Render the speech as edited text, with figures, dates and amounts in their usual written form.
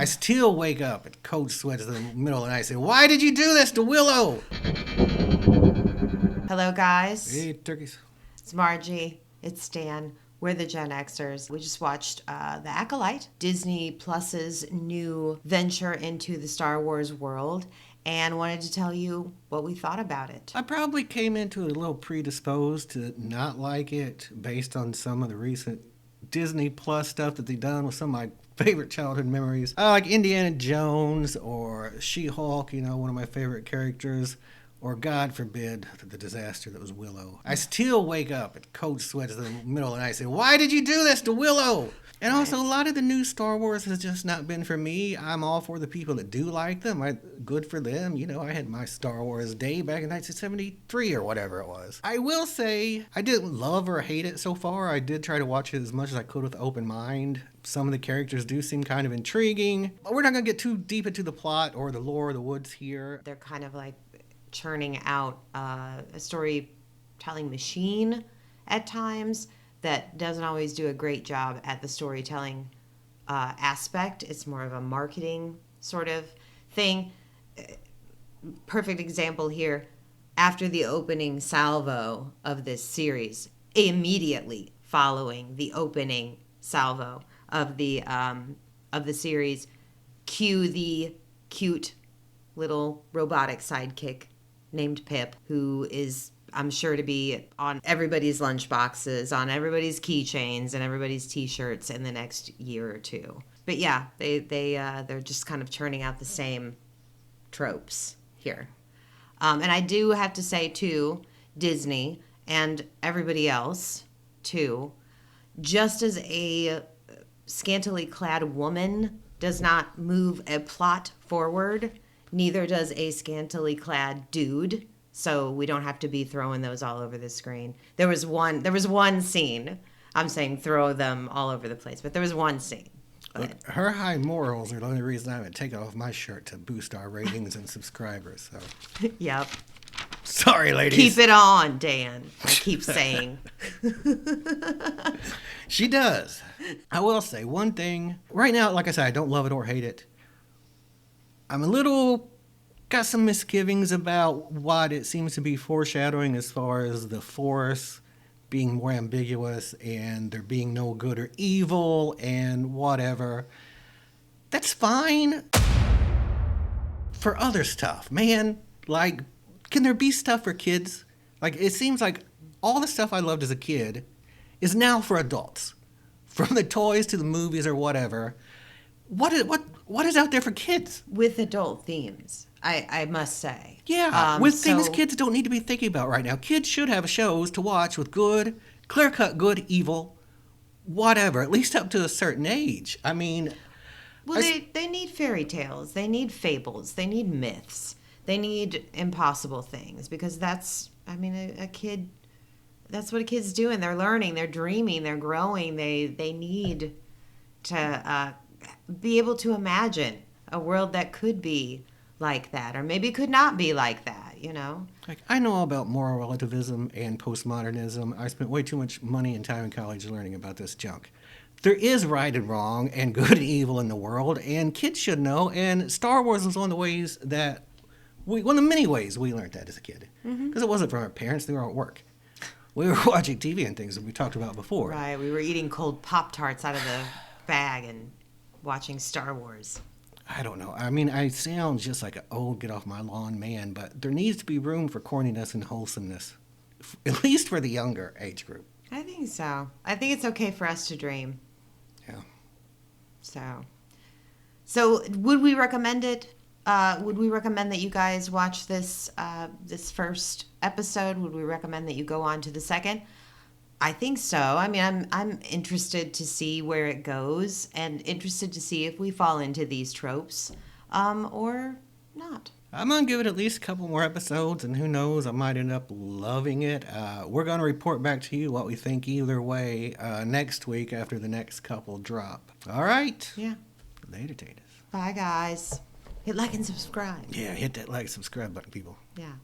I still wake up at cold sweats in the middle of the night and say, why did you do this to Willow? Hello, guys. Hey, turkeys. It's Margie. It's Dan. We're the Gen-Xers. We just watched The Acolyte, Disney Plus's new venture into the Star Wars world, and wanted to tell you what we thought about it. I probably came into it a little predisposed to not like it based on some of the recent Disney Plus stuff that they've done with some of my favorite childhood memories. Like Indiana Jones or She-Hulk, one of my favorite characters. Or, God forbid, the disaster that was Willow. I still wake up at cold sweats in the middle of the night and say, why did you do this to Willow? And also, a lot of the new Star Wars has just not been for me. I'm all for the people that do like them. Good for them. I had my Star Wars day back in 1973 or whatever it was. I will say, I didn't love or hate it so far. I did try to watch it as much as I could with an open mind. Some of the characters do seem kind of intriguing. But we're not going to get too deep into the plot or the lore of the woods here. They're kind of like churning out a storytelling machine at times that doesn't always do a great job at the storytelling aspect. It's more of a marketing sort of thing. Perfect example here. After the opening salvo of this series, immediately following the opening salvo of the series, cue the cute little robotic sidekick named Pip, who is, I'm sure, to be on everybody's lunchboxes, on everybody's keychains, and everybody's T-shirts in the next year or two. But yeah, they're just kind of churning out the same tropes here. And I do have to say, too, Disney and everybody else, too, just as a scantily clad woman does not move a plot forward, neither does a scantily clad dude, so we don't have to be throwing those all over the screen. There was one scene. I'm saying throw them all over the place, but there was one scene. Look, her high morals are the only reason I haven't taken off my shirt to boost our ratings and subscribers. So. Yep. Sorry, ladies. Keep it on, Dan. I keep saying. She does. I will say one thing. Right now, like I said, I don't love it or hate it. I'm got some misgivings about what it seems to be foreshadowing as far as the Force being more ambiguous and there being no good or evil and whatever. That's fine for other stuff, man. Like, can there be stuff for kids? Like, it seems like all the stuff I loved as a kid is now for adults. From the toys to the movies or whatever. What is out there for kids? With adult themes, I must say. Yeah, with things kids don't need to be thinking about right now. Kids should have shows to watch with good, clear-cut good, evil, whatever, at least up to a certain age. I mean... Well, they need fairy tales. They need fables. They need myths. They need impossible things because a kid... That's what a kid's doing. They're learning. They're dreaming. They're growing. They need to... be able to imagine a world that could be like that, or maybe could not be like that, Like, I know all about moral relativism and postmodernism. I spent way too much money and time in college learning about this junk. There is right and wrong and good and evil in the world, and kids should know, and Star Wars was one of the many ways we learned that as a kid. Because it wasn't from our parents, they were at work. We were watching TV and things that we talked about before. Right, we were eating cold Pop-Tarts out of the bag and watching Star Wars. I don't know. I mean, I sound just like an old get off my lawn man, but there needs to be room for corniness and wholesomeness, at least for the younger age group. I think so. I think it's okay for us to dream. Yeah. So would we recommend it? Would we recommend that you guys watch this first episode? Would we recommend that you go on to the second? I think so. I mean, I'm interested to see where it goes and interested to see if we fall into these tropes or not. I'm going to give it at least a couple more episodes, and who knows, I might end up loving it. We're going to report back to you what we think either way next week after the next couple drop. All right? Yeah. Later, taters. Bye, guys. Hit like and subscribe. Yeah, hit that like, subscribe button, people. Yeah.